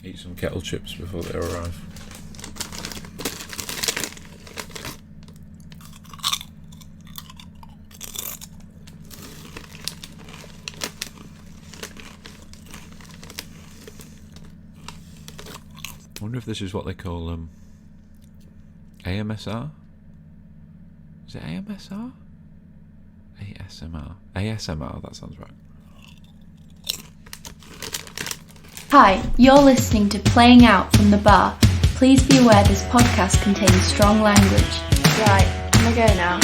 Eat some kettle chips before they arrive. I wonder if this is what they call AMSR? Is it AMSR? ASMR. ASMR, that sounds right. Hi, you're listening to Playing Out from the Bar. Please be aware this podcast contains strong language. Right, can I go now?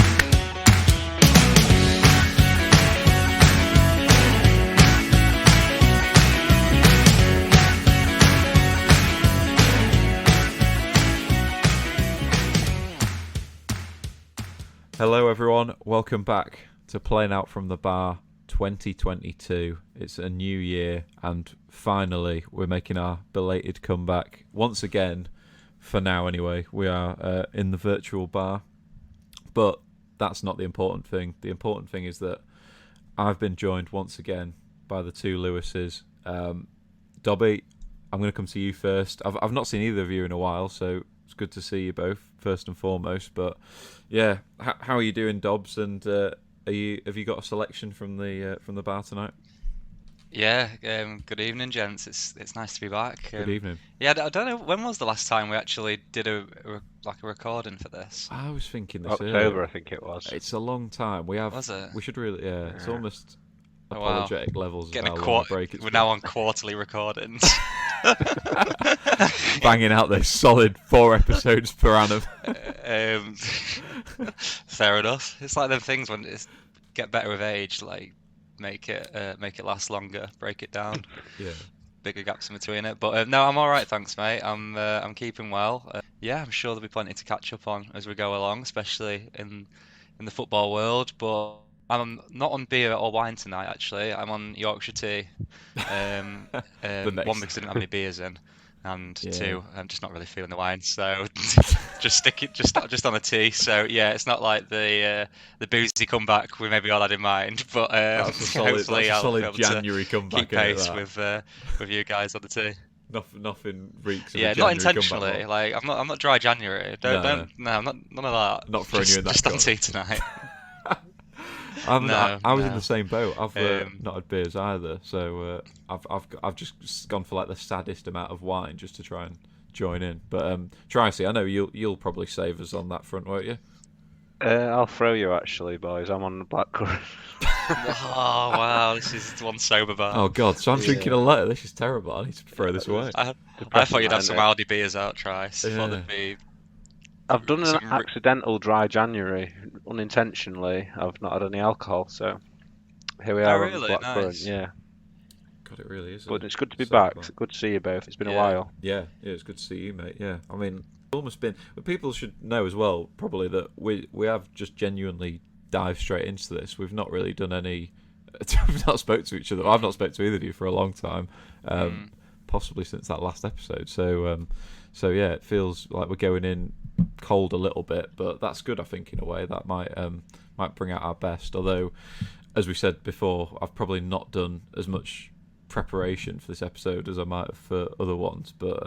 Hello everyone, welcome back to Playing Out from the Bar 2022. It's a new year and finally we're making our belated comeback once again. For now anyway, we are in the virtual bar, but that's not the important thing. The important thing is that I've been joined once again by the two Lewises. Dobby, I'm going to come to you first. I've not seen either of you in a while, so it's good to see you both first and foremost. But yeah, how are you doing, Dobbs? And have you got a selection from the bar tonight? Yeah, good evening, gents. It's nice to be back. Good evening. Yeah, I don't know, when was the last time we actually did a recording for this? I was thinking this October, earlier. I think it was. It's a long time. Was it? We should really, It's almost Wow. apologetic levels. Getting of a how long a break it's We're been. now on quarterly recordings. Banging out this solid 4 episodes per annum. Fair enough. It's like them things when it's get better with age, like make it last longer, break it down. Yeah. Bigger gaps in between it, but no, I'm all right, thanks, mate. I'm keeping well. Yeah, I'm sure there'll be plenty to catch up on as we go along, especially in the football world. But I'm not on beer or wine tonight. Actually, I'm on Yorkshire tea. One, because I didn't have any beers in, and two, I'm just not really feeling the wine, so just just on a tea. So yeah, it's not like the boozy comeback we maybe all had in mind, but hopefully I'll be able January to comeback, keep pace with you guys on the tea. Nothing reeks of Yeah, a not January intentionally. comeback. Like I'm not dry January. I'm not none of that. Not throwing you in that Just on pot. tea tonight. I was in no. the same boat. I've not had beers either, so I've just gone for like the saddest amount of wine just to try and join in. But Tricey, I know you'll probably save us on that front, won't you? I'll throw you actually, boys. I'm on the blackcurrant. Oh wow, this is one sober bar. Oh God, so I'm drinking a letter. This is terrible. I need to throw this away. I thought you'd have some Aldi beers out, Trice. Yeah. Thought they'd be. I've done an Some r- accidental dry January, unintentionally. I've not had any alcohol, so here we are on the really? blackcurrant. Nice. Yeah, God, it really is. but it's good to be so back. fun. It's good to see you both. It's been a Yeah. while. Yeah, it's good to see you, mate. Yeah, I mean, it's almost been. But people should know as well, probably, that we have just genuinely dived straight into this. We've not really done any. We've not spoke to each other. I've not spoke to either of you for a long time, possibly since that last episode. So yeah, it feels like we're going in cold a little bit, but that's good. I think in a way that might bring out our best. Although, as we said before, I've probably not done as much preparation for this episode as I might have for other ones. But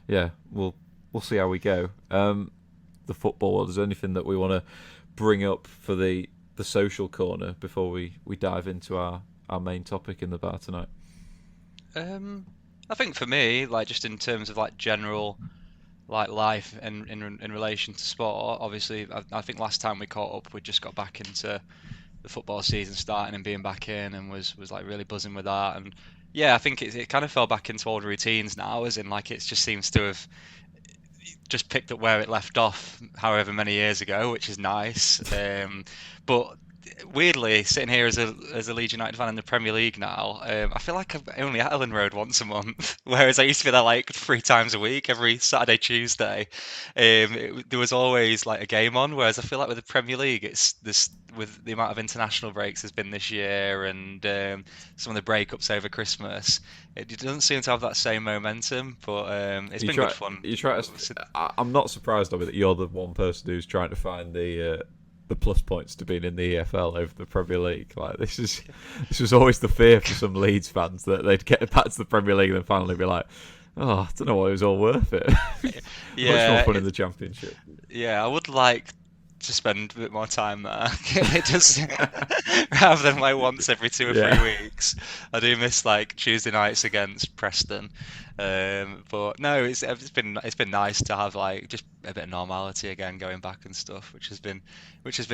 yeah, we'll see how we go. The football. Is there anything that we want to bring up for the social corner before we dive into our main topic in the bar tonight? I think for me, like just in terms of like general, like life and in relation to sport. Obviously, I think last time we caught up, we just got back into the football season starting and being back in, and was like really buzzing with that. And yeah, I think it kind of fell back into old routines now, as in like it just seems to have just picked up where it left off however many years ago, which is nice. But weirdly, sitting here as a Leeds United fan in the Premier League now, I feel like I'm only at Ellen Road once a month, whereas I used to be there like 3 times a week, every Saturday, Tuesday. There was always like a game on, whereas I feel like with the Premier League, it's this with the amount of international breaks there's been this year and some of the breakups over Christmas, it doesn't seem to have that same momentum. But it's been good fun. I'm not surprised of it that you're the one person who's trying to find the plus points to being in the EFL over the Premier League. Like this was always the fear for some Leeds fans that they'd get back to the Premier League and then finally be like, Oh, I don't know why it was all worth it. Much more fun in the Championship. Yeah, I would like to spend a bit more time there. It just rather than like once every 2 or 3 weeks. I do miss like Tuesday nights against Preston. But no, it's been nice to have like just a bit of normality again, going back and stuff, which has been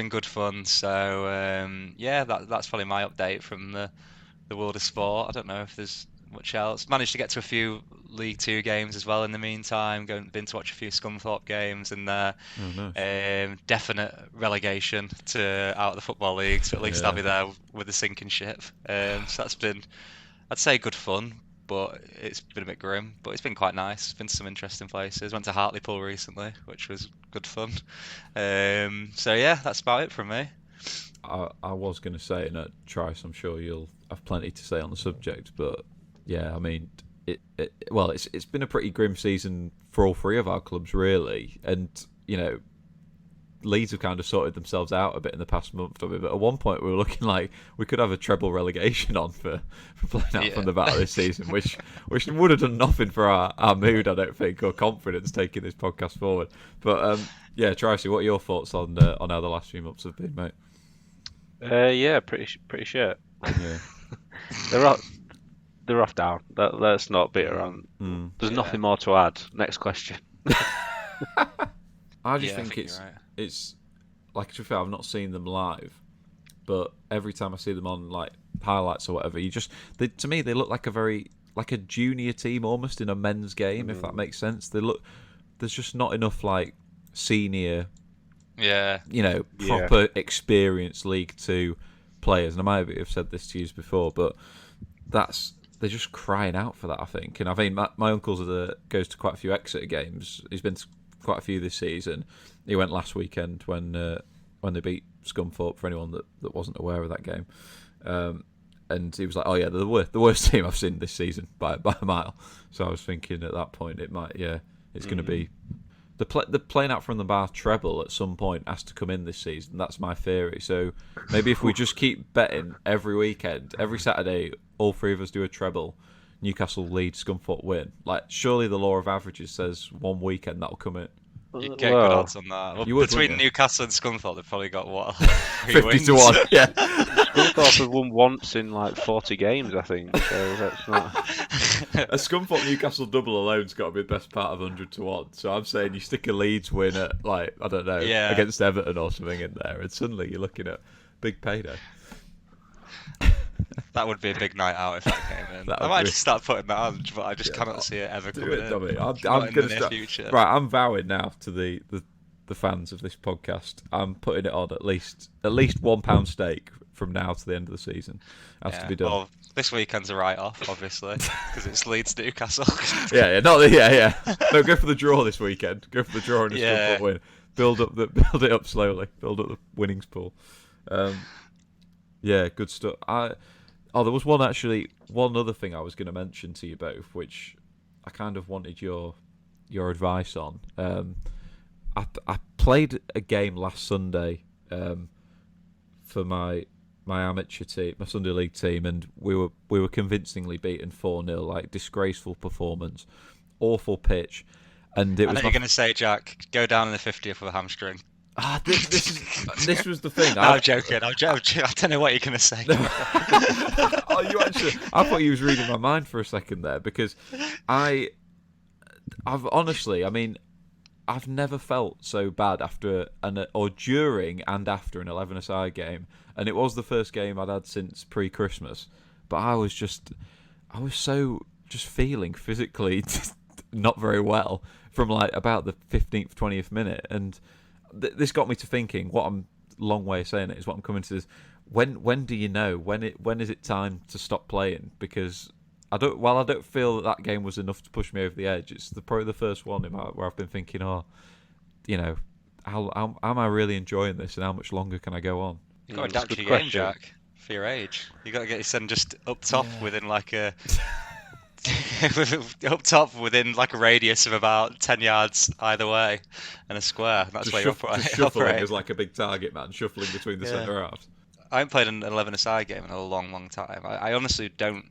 good fun. So yeah, that's probably my update from the world of sport. I don't know if there's much else. Managed to get to a few League Two games as well in the meantime. Been to watch a few Scunthorpe games, and Oh, nice. definite relegation to out of the Football League. So at least I'll be there with the sinking ship. So that's been, I'd say, good fun, but it's been a bit grim. But it's been quite nice. Been to some interesting places. Went to Hartlepool recently, which was good fun. So yeah, that's about it from me. I was going to say, and at Trice, I'm sure you'll have plenty to say on the subject, but yeah, I mean, it's been a pretty grim season for all three of our clubs, really, and you know, Leeds have kind of sorted themselves out a bit in the past month. I mean, but at one point we were looking like we could have a treble relegation on for playing out from the battle this season, which would have done nothing for our mood, I don't think, or confidence taking this podcast forward. But yeah, Tricey, what are your thoughts on how the last few months have been, mate? Yeah, pretty shit. Yeah. They're off down. Let's not beat around. There's nothing more to add. Next question. I just think you're right. it's like, to be fair, I've not seen them live, but every time I see them on like highlights or whatever, to me they look like a junior team almost in a men's game, if that makes sense. There's just not enough like senior, proper experienced League Two players, and I might have said this to you before, but they're just crying out for that, I think. And I think my uncle's goes to quite a few Exeter games. He's been to quite a few this season. He went last weekend when they beat Scunthorpe, for anyone that wasn't aware of that game. And he was like, "Oh yeah, they're the worst team I've seen this season by a mile." So I was thinking at that point it's going to be the playing out from the bar treble at some point has to come in this season. That's my theory. So maybe if we just keep betting every weekend, every Saturday, all three of us do a treble. Newcastle, Leeds, Scunthorpe win. Like, surely the law of averages says one weekend that'll come in. You'd get good odds on that. Well, You would, between wouldn't you? Newcastle and Scunthorpe, they've probably got what 50 to 1. Yeah. Scunthorpe have won once in like 40 games, I think. So that's not. A Scunthorpe Newcastle double alone's got to be the best part of 100 to 1. So I'm saying you stick a Leeds win at, like, I don't know, against Everton or something in there, and suddenly you're looking at big payday. That would be a big night out if that came in. I might just start putting that on, but I just cannot see it ever coming in. I'm Not in going the to near future. Right, I'm vowing now to the fans of this podcast. I'm putting it on at least £1 stake from now to the end of the season. Has to be done. Well, this weekend's a write-off, obviously, because it's Leeds Newcastle. Yeah. No, go for the draw this weekend. Go for the draw and a Scunthorpe win. Build it up slowly. Build up the winnings pool. Yeah, good stuff. There was one other thing I was going to mention to you both, which I kind of wanted your advice on. I played a game last Sunday for my amateur team, my Sunday League team, and we were convincingly beaten 4-0. Like, disgraceful performance, awful pitch, and it was. I know you're going to say, Jack, go down in the 50th with a hamstring. This was the thing. I'm joking. I don't know what you're going to say. I thought you was reading my mind for a second there, because I've honestly, I mean, I've never felt so bad during and after an 11-a-side game, and it was the first game I'd had since pre-Christmas. But I was so feeling physically not very well from like about the 15th, 20th minute, and this got me to thinking. What I'm long way of saying it is what I'm coming to is when do you know when is it time to stop playing? Because I don't feel that game was enough to push me over the edge. It's probably the first one where I've been thinking, how am I really enjoying this, and how much longer can I go on? You've got to adapt your game, Jack, for your age. You've got to get your son just up top within like a up top within like a radius of about 10 yards either way and a square. That's where you operate. Shuffling as like a big target man, shuffling between the centre halves. I haven't played an 11-a-side game in a long, long time. I honestly don't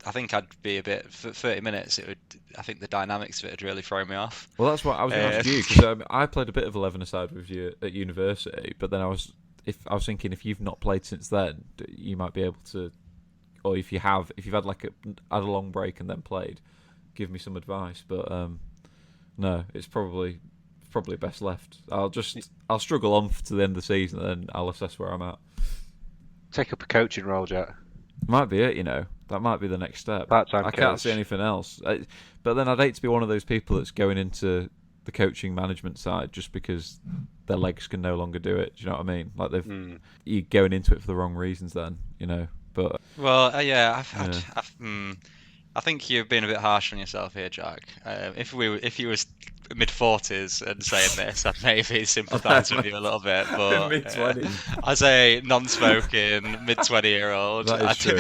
I think I'd be a bit for 30 minutes. It would. I think the dynamics of it would really throw me off. Well, that's what I was going to ask you, because I played a bit of 11-a-side with you at university, but then I was thinking, if you've not played since then, you might be able to, or if you've had like had a long break and then played, give me some advice. But no, it's probably best left. I'll struggle on to the end of the season, and then I'll assess where I'm at. Take up a coaching role, Jack. Might be it, that might be the next step. Part-time I can't coach. see anything else. But then I'd hate to be one of those people that's going into the coaching management side just because their legs can no longer do it. Do you know what I mean? Like you're going into it for the wrong reasons then, But Well, yeah, I think you're being a bit harsh on yourself here, Jack. If you was mid-40s and saying this, I'd maybe sympathise with you a little bit. But mid-20s. as a non-smoking mid-20-year-old, That is true.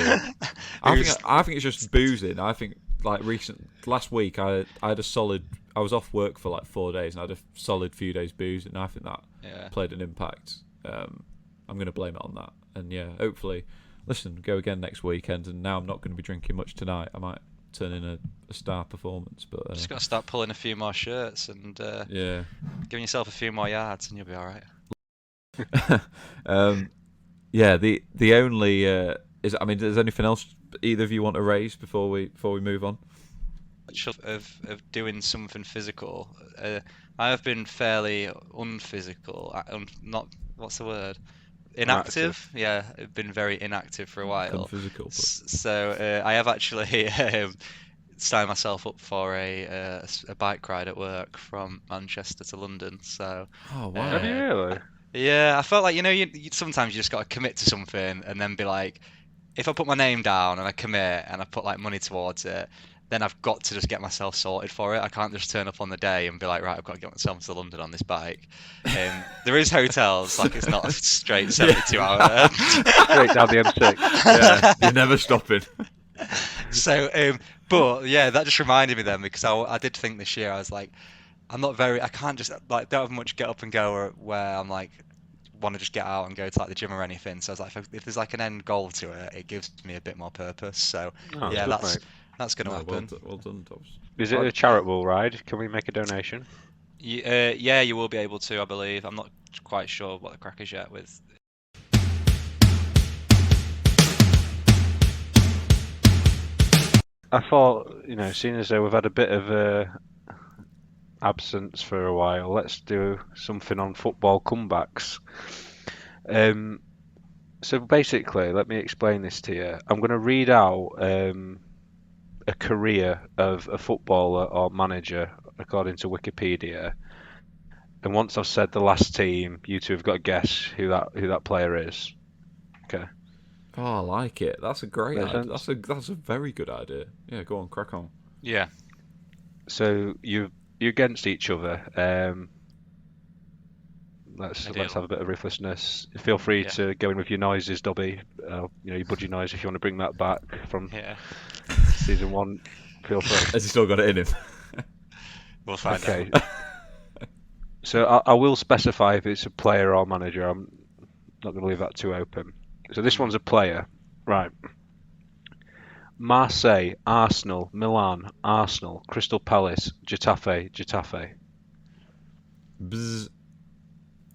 I think it's just boozing. I think like last week I had a solid. I was off work for like 4 days and I had a solid few days boozing. I think that played an impact. I'm going to blame it on that. And yeah, hopefully, listen, go again next weekend. And now I'm not going to be drinking much tonight. I might turn in a star performance, but just got to start pulling a few more shirts and giving yourself a few more yards, and you'll be all right. Yeah, the only is, I mean, does anything else either of you want to raise before we move on? Of doing something physical, I have been fairly unphysical. Not what's the word? Inactive. Yeah, I've been very inactive for a while. Physical. So I have actually signed myself up for a bike ride at work from Manchester to London. So. Oh wow! Have you really? Yeah, I felt like you sometimes you just got to commit to something and then be like, if I put my name down and I commit and I put like money towards it, then I've got to just get myself sorted for it. I can't just turn up on the day and be like, right, I've got to get myself to London on this bike. There is hotels, like it's not a straight 72-hour. Straight down the M6. Yeah, you're never stopping. So, but yeah, that just reminded me then, because I did think this year, I was like, I can't just like don't have much get up and go where I'm like want to just get out and go to like the gym or anything. So I was like, if there's like an end goal to it, it gives me a bit more purpose. So yeah, that's going to happen. Well done, Tops. Is it a charitable ride? Can we make a donation? Yeah, you will be able to, I believe. I'm not quite sure what the crack is yet with. I thought, seeing as though we've had a bit of absence for a while, let's do something on football comebacks. So basically, let me explain this to you. I'm going to read out a career of a footballer or manager according to Wikipedia, and once I've said the last team, you two have got to guess who that player is. Okay. Oh, I like it. That's a great idea. That's a very good idea. Yeah, go on, crack on. Yeah. So you're against each other. Let's have a bit of ruthlessness. Feel free to go in with your noises, Dobby. Your budgie noise if you want to bring that back from season 1. Feel free. Has he still got it in him? We'll find out. So I will specify if it's a player or manager. I'm not going to leave that too open. So this one's a player, right? Marseille, Arsenal, Milan, Arsenal, Crystal Palace, Getafe. Bzz.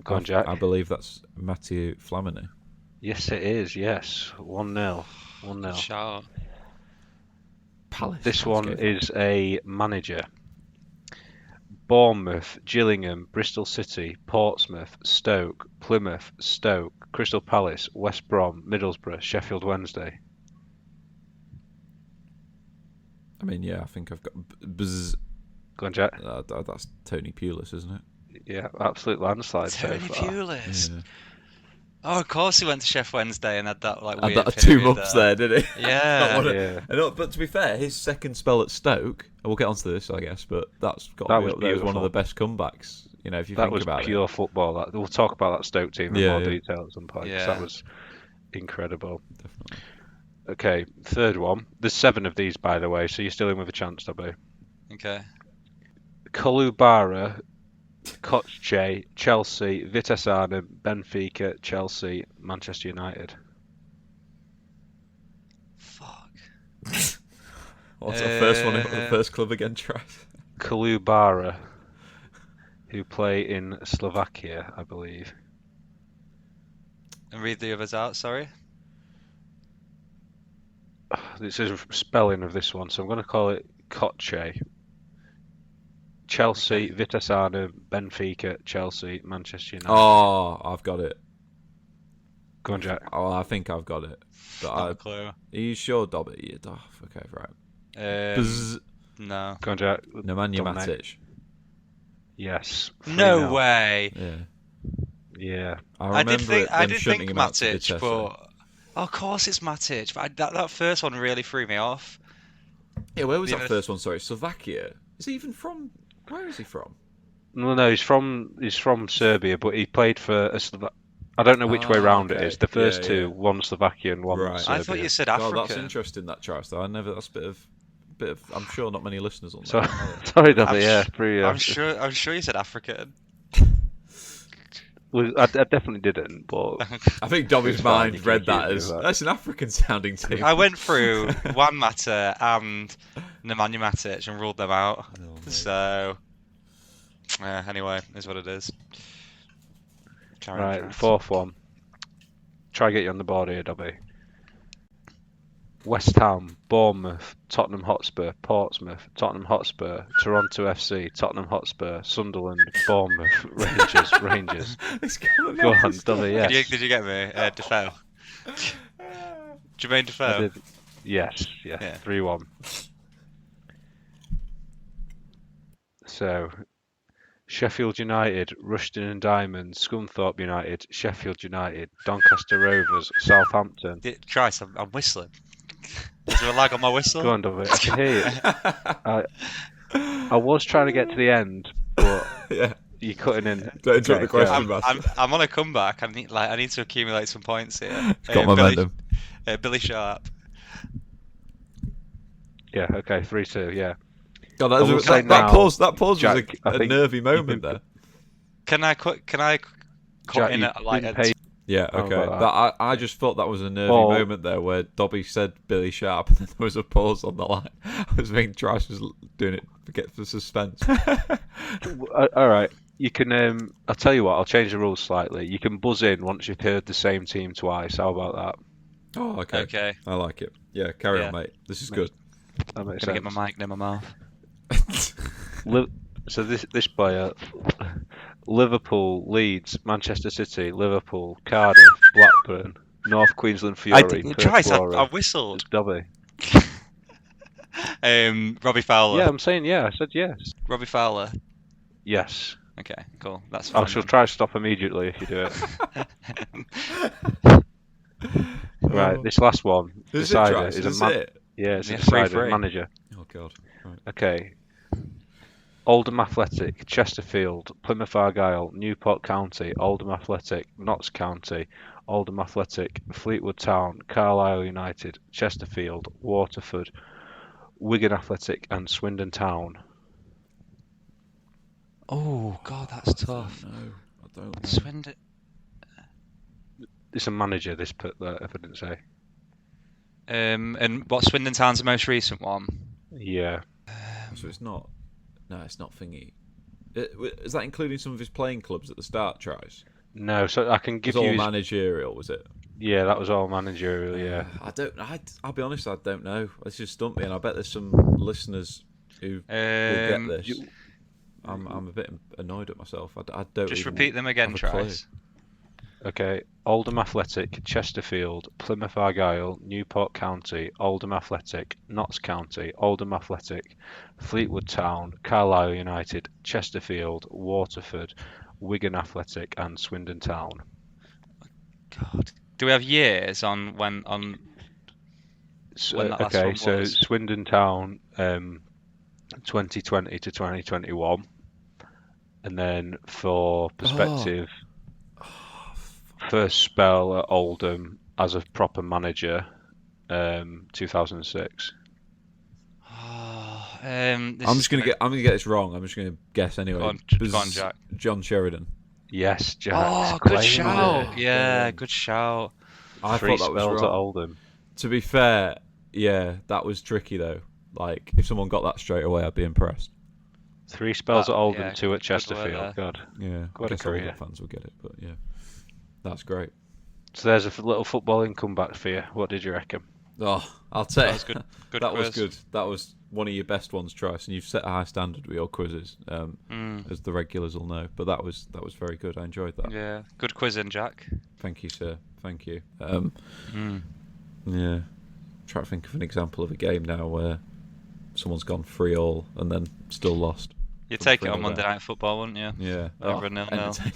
Go on, Jack. I believe that's Mathieu Flamini. Yes, it is. Yes, 1-0. 1-0. Shout. Palace. This one is a manager. Bournemouth, Gillingham, Bristol City, Portsmouth, Stoke, Plymouth, Stoke, Crystal Palace, West Brom, Middlesbrough, Sheffield Wednesday. I mean, yeah, I think I've got bzz. Go on, Jack. That's Tony Pulis, isn't it? Yeah, absolute landslide. Tony so far. Pulis. Yeah. Oh, of course he went to Sheffield Wednesday and had that like weird. Had that 2 months there, did he? Yeah. But to be fair, his second spell at Stoke, and we'll get onto this, I guess, but that's got to be up there as one of the best comebacks. If you think about it. That was pure football. We'll talk about that Stoke team in more detail at some point. Yeah. That was incredible. Definitely. Okay, third one. There's 7 of these, by the way, so you're still in with a chance, Dobby. Okay. Kolubara, Koche, Chelsea, Vitesse Arnhem, Benfica, Chelsea, Manchester United. Fuck. What's the first one? The first club again, Trice? Kalubara, who play in Slovakia, I believe. And read the others out. Sorry. This is a spelling of this one, so I'm going to call it Koche. Chelsea, Vitasana, Benfica, Chelsea, Manchester United. Oh, I've got it. Go on, Jack. Oh, I think I've got it. But Not a clue. Are you sure, Dobby? Oh, okay, right. Bzz. No. Go on, Jack. Nemanja Dominate. Matic. Yes. No 3-0. way. Yeah. Yeah. I did think them shunting him out to Matic, Vitesse. but of course it's Matic. But that first one really threw me off. Yeah, where was The that other- first one? Sorry, Slovakia. Is he even from? Where is he from? No, he's from Serbia, but he played for a I don't know which way round it okay. is. The first Yeah, two, yeah. one Slovakian, one Right. Serbian. I thought you said God, Africa. that's interesting. That Trice, though. That's a bit of. I'm sure not many listeners on So, that. sorry, Dobby. I'm Yeah, sh- pretty. I'm sure you said African. Well, I definitely didn't, but I think Dobby's It's fine, you mind can read that accuse as me of that. that's an African sounding team. I went through Juan Mata and Nemanja Matic and ruled them out. mate. So, anyway, is what it is. Carry on, right, Travis. fourth one. Try to get you on the board here, Dobby. West Ham, Bournemouth, Tottenham Hotspur, Portsmouth, Tottenham Hotspur, Toronto FC, Tottenham Hotspur, Sunderland, Bournemouth, Rangers. It's coming Go out on, as Dobby. well. Yes. Did you get me? Defoe. Jermaine I Defoe. did. Yes. Yeah. 3-1. So, Sheffield United, Rushden and Diamonds, Scunthorpe United, Sheffield United, Doncaster Rovers, Southampton. Christ, I'm whistling. Is there a lag on my whistle? Go on, Dobby. I can hear you. I was trying to get to the end, but Yeah. you're cutting in. Don't interrupt Okay, the question, go. Master. I'm on a comeback. I need to accumulate some points here. Got momentum. Billy Sharp. Yeah, okay, 3-2, yeah. God, I will that, say that now, pause. That pause Jack, was I a think nervy you moment can- there. Can I cut Jack, in you at like didn't a pay- Yeah, How okay. about I just thought that was a nervy Well- moment there where Dobby said Billy Sharp and then there was a pause on the line. I was thinking Trice was doing it to get the suspense. All right, you can. I'll tell you what. I'll change the rules slightly. You can buzz in once you've heard the same team twice. How about that? Oh, okay. Okay. I like it. Yeah, carry Yeah. on, mate. This is good. That makes Gonna sense. get my mic near my mouth. So this player, Liverpool, Leeds, Manchester City, Liverpool, Cardiff, Blackburn, North Queensland Fury, Perth Christ, I Glory. whistled. It's Dobby. Robbie Fowler. Yeah, I'm saying yeah. I said yes. Robbie Fowler. Yes. Okay, cool. That's fine. I shall then. try to stop immediately if you do it. Right, this last one. Is it, Decider Trice? is a Is man. it? Yeah, it's a Yeah, decider 3-3. manager. Oh, God. Right. Okay. Oldham Athletic, Chesterfield, Plymouth Argyle, Newport County, Oldham Athletic, Notts County, Oldham Athletic, Fleetwood Town, Carlisle United, Chesterfield, Waterford, Wigan Athletic, and Swindon Town. Oh God, that's tough. No, I don't know. Swindon. It's a manager. This put that if I didn't say. And what Swindon Town's the most recent one? Yeah. So it's not. No, it's not thingy. Is that including some of his playing clubs at the start, Trice? No, so I can It give was all you. managerial, was it? Yeah, that was all managerial. Yeah. I don't. I'll be honest. I don't know. This just stumped me, and I bet there's some listeners who will get this. I'm a bit annoyed at myself. I don't. Just even repeat them again, have a clue. Trice. Okay. Oldham Athletic, Chesterfield, Plymouth Argyle, Newport County, Oldham Athletic, Notts County, Oldham Athletic, Fleetwood Town, Carlisle United, Chesterfield, Waterford, Wigan Athletic, and Swindon Town. God. Do we have years on when So, that last okay, one so was? Swindon Town, 2020 to 2021, and then for perspective, first spell at Oldham as a proper manager, 2006. I'm just gonna get this wrong. I'm just gonna guess anyway. Go on, Jack. John Sheridan. Yes, Jack. Oh, claim good shout. it. Yeah, good shout. I Three thought that was spells at wrong. Oldham. To be fair, yeah, that was tricky though. Like, if someone got that straight away, I'd be impressed. 3 spells at Oldham, yeah, 2 at good work Chesterfield. there. God. Yeah, I What a guess all career. the fans will get it, but yeah, that's great. So there's a little footballing comeback for you. What did you reckon? Oh, I'll tell you, That was good. Good that was quiz. good. That was one of your best ones, Trice, and you've set a high standard with your quizzes, as the regulars will know. But that was very good. I enjoyed that. Yeah, good quizzing, Jack. Thank you, sir. Thank you. Yeah, try to think of an example of a game now where someone's gone 3-3 and then still lost. You From take it 3-0 on Monday down. Night Football, wouldn't you? Yeah. Over a 0-0. entertaining.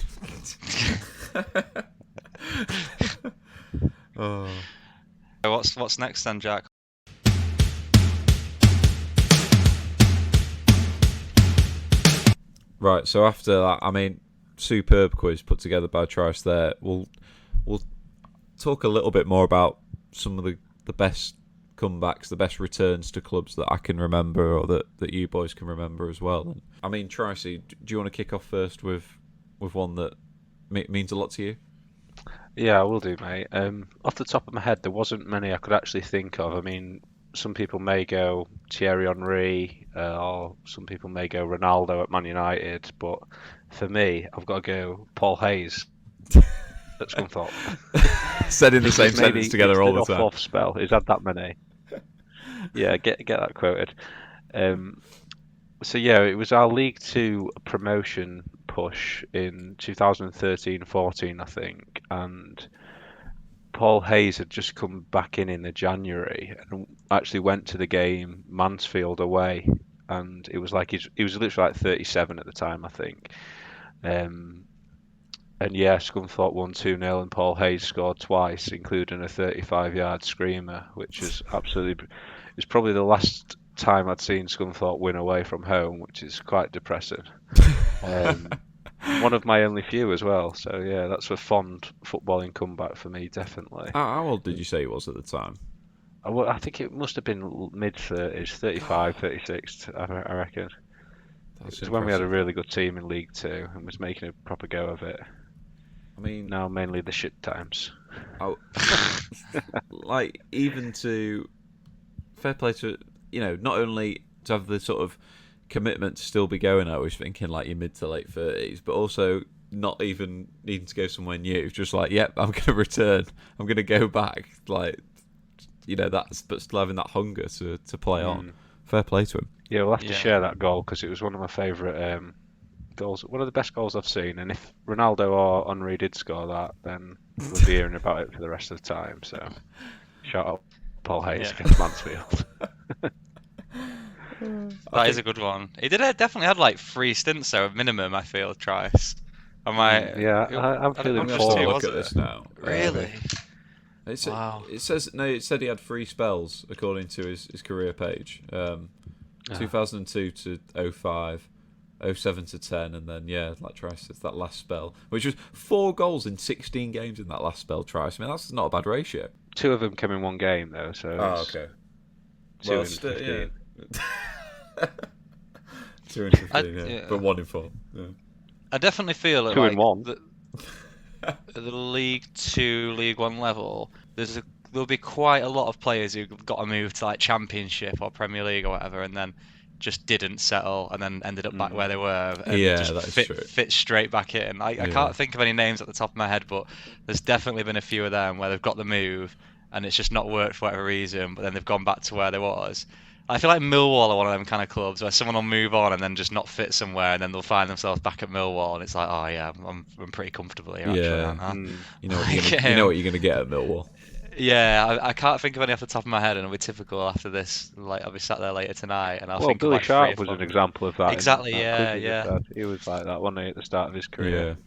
Oh. What's next then, Jack? Right, so after that, I mean, superb quiz put together by Trice there. We'll talk a little bit more about some of the best comebacks, the best returns to clubs that I can remember, or that you boys can remember as well. And, I mean, Tricey, do you want to kick off first with one that means a lot to you? Yeah, I will do, mate. Off the top of my head, there wasn't many I could actually think of. I mean, some people may go Thierry Henry, or some people may go Ronaldo at Man United, but for me, I've got to go Paul Hayes at Scunthorpe. Said in the same Because maybe sentence together all the it's an time. off spell. He's had that many. Yeah, get that quoted. So yeah, it was our League Two promotion push in 2013-14, I think, and Paul Hayes had just come back in the January and actually went to the game Mansfield away, and it was like he was literally like 37 at the time, I think. And yeah, Scunthorpe won 2-0 and Paul Hayes scored twice, including a 35-yard screamer, which is it's probably the last time I'd seen Scunthorpe win away from home, which is quite depressing. One of my only few as well, so yeah, that's a fond footballing comeback for me, definitely. How old did you say he was at the time? I think it must have been mid-30s, 35, 36, I reckon. That's It's when we had a impressive. really good team in League Two and was making a proper go of it. I mean, Now mainly the shit times. like, even to fair play to, not only to have the sort of commitment to still be going, I was thinking like your mid to late 30s, but also not even needing to go somewhere new, just like, yep, I'm going to return, I'm going to go back, like, but still having that hunger to play on. Fair play to him. Yeah, we'll have to Yeah. share that goal because it was one of my favourite goals, one of the best goals I've seen, and if Ronaldo or Henry did score that, then we'll be hearing about it for the rest of the time, so shout out Paul Hayes Yeah. against Mansfield. That is a good one. He definitely had like 3 stints though, minimum, I feel, Trice. I'm I'm feeling I'm just just two, to look was at it? this now. Really? Wow. It said he had 3 spells according to his career page. 2002 to 05, 07 to 10, and then like Trice says, that last spell, which was 4 goals in 16 games in that last spell. Trice, I mean, that's not a bad ratio. 2 of them came in one game though, so it's okay. 2 in 15. 2 in 15, but 1 in 4. Yeah. I definitely feel at 2 like in 1. at the League 2, League 1 level, there'll be quite a lot of players who've got to move to like Championship or Premier League or whatever, and then just didn't settle, and then ended up back where they were, and just that is true. fit straight back in. I can't think of any names at the top of my head, but there's definitely been a few of them where they've got the move, and it's just not worked for whatever reason, but then they've gone back to where they was. I feel like Millwall are one of them kind of clubs where someone will move on and then just not fit somewhere, and then they'll find themselves back at Millwall, and it's like, oh yeah, I'm pretty comfortable here. Actually, aren't I? You know what you're gonna get at Millwall. Yeah, I can't think of any off the top of my head, and it'll be typical after this. Like, I'll be sat there later tonight, and I'll Well, think Billy of like Sharp 3 or was 4. an example of that. Exactly, in that yeah, quiz we just had. He was like that, wasn't he, at the start of his career?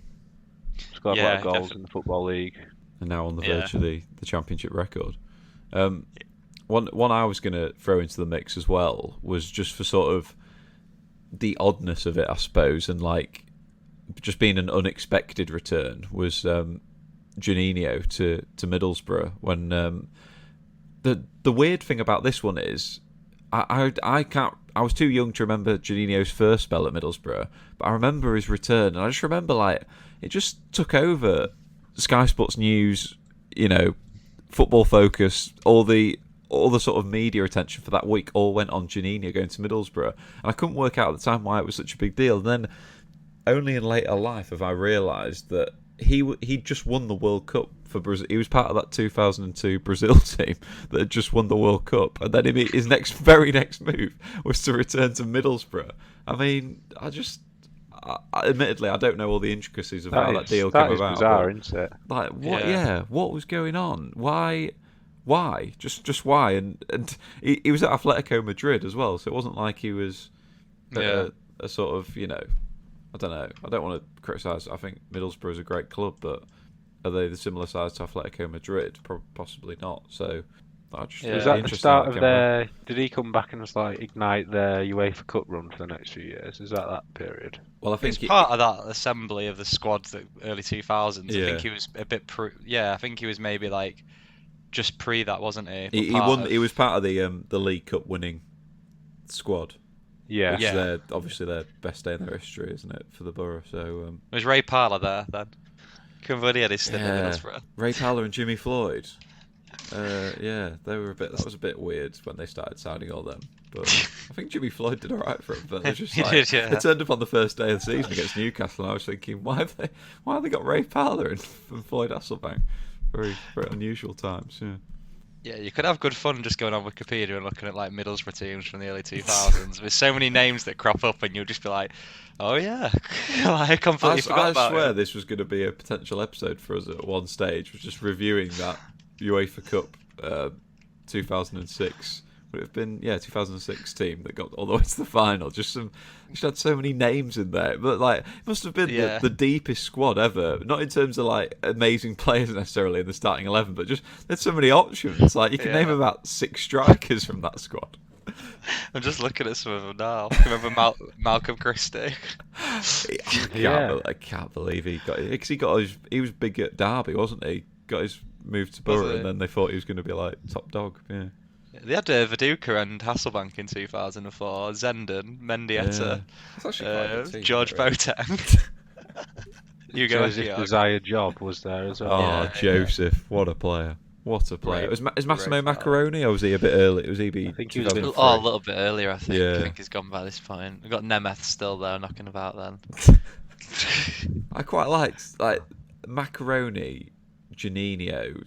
Scored a lot of goals in the Football League. And now on the verge of the Championship record. One I was going to throw into the mix as well was just for sort of the oddness of it, I suppose, and like just being an unexpected return was Juninho to Middlesbrough. When the weird thing about this one is I was too young to remember Juninho's first spell at Middlesbrough, but I remember his return, and I just remember like it just took over Sky Sports News, Football Focus, all all the sort of media attention for that week all went on Juninho going to Middlesbrough, and I couldn't work out at the time why it was such a big deal. And then only in later life have I realised that he just won the World Cup for Brazil. He was part of that 2002 Brazil team that had just won the World Cup, and then his very next move was to return to Middlesbrough. I mean, admittedly, I don't know all the intricacies of how that deal came about. That is bizarre, isn't it? Like, what? Yeah, what was going on? Why? Just why? And he was at Atletico Madrid as well, so it wasn't like he was a sort of, I don't know. I don't want to criticise. I think Middlesbrough is a great club, but are they the similar size to Atletico Madrid? Possibly not. So was that the start of their? Did he come back and just like ignite their UEFA Cup run for the next few years? Is that period? Well, I think he's part of that assembly of the squad, the early 2000s. Yeah. I think he was a bit I think he was maybe like just pre that, wasn't he? He won. He was part of the League Cup winning squad. Yeah. Which is obviously their best day in their history, isn't it, for the Borough? So was Ray Parlour there then? Converdi had his stint in Middlesbrough. Ray Parlour and Jimmy Floyd. They were a bit. That was a bit weird when they started signing all them. But I think Jimmy Floyd did all right for him. But they just they turned up on the first day of the season against Newcastle, and I was thinking, why have they got Ray Parlour and Floyd Hasselbank? Very unusual times. Yeah. Yeah, you could have good fun just going on Wikipedia and looking at like Middlesbrough teams from the early 2000s. There's so many names that crop up, and you'll just be like, "Oh yeah," I completely forgot about it. I swear this was going to be a potential episode for us at one stage, was just reviewing that UEFA Cup 2006. Would it have been 2006 team that got all the way to the final? Just had so many names in there, but like it must have been the deepest squad ever. Not in terms of like amazing players necessarily in the starting 11, but just there's so many options. Like you can name about 6 strikers from that squad. I'm just looking at some of them now. Remember Malcolm Christie? I can't believe he got it, because he was big at Derby, wasn't he? Got his move to Borough, and then they thought he was going to be like top dog. Yeah. They had Viduka and Hasselbank in 2004, Zenden, Mendieta, George Boateng. Joseph Desire Job was there as well. Oh, Joseph, what a player. What a player. Is Massimo Macaroni, or was he a bit early? I think he was a little bit earlier, I think. I think he's gone by this point. We've got Nemeth still there knocking about then. I quite liked Macaroni, Juninho.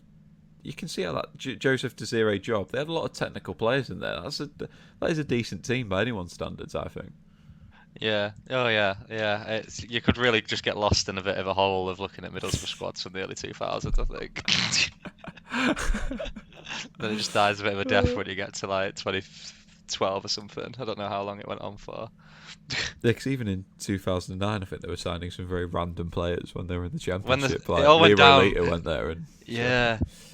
You can see how that Joseph Desire Job. They had a lot of technical players in there. That is a decent team by anyone's standards, I think. Yeah. Oh yeah. You could really just get lost in a bit of a hole of looking at Middlesbrough squads from the early 2000s, I think. Then it just dies a bit of a death when you get to like 2012 or something. I don't know how long it went on for. Because even in 2009, I think they were signing some very random players when they were in the Championship. It all went down. Lita went there and